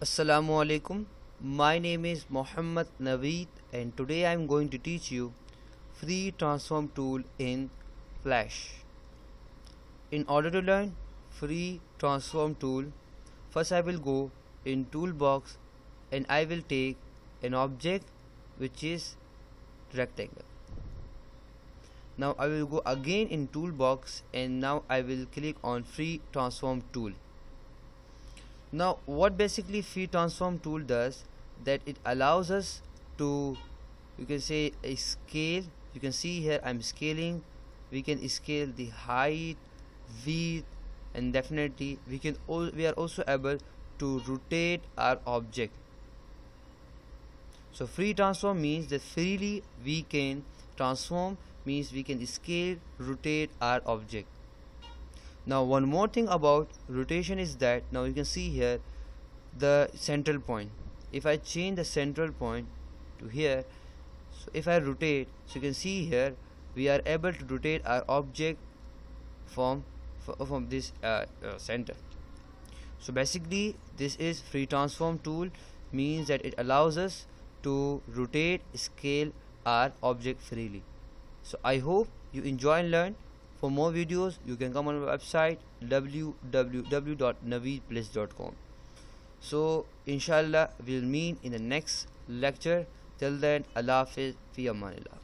Assalamu alaikum. My name is Mohammed Naveed and today I am going to teach you free transform tool in Flash. In order to learn free transform tool, first I will go in toolbox and I will take an object which is rectangle. Now I will go again in toolbox and now I will click on free transform tool. Now what basically free transform tool does, that it allows us to, you can say, a scale. You can see here I'm scaling. We can scale the height, width, and definitely we are also able to rotate our object. So free transform means that freely we can transform, means we can scale, rotate our object. Now one more thing about rotation is that now you can see here the central point. If I change the central point to here, so if I rotate, so you can see here we are able to rotate our object from this center. So basically this is free transform tool, means that it allows us to rotate, scale our object freely. So I hope you enjoy and learn. For more videos, you can come on our website www.naveedbliss.com. So inshallah we'll meet in the next lecture. Till then, Allah Hafiz, fi amanillah.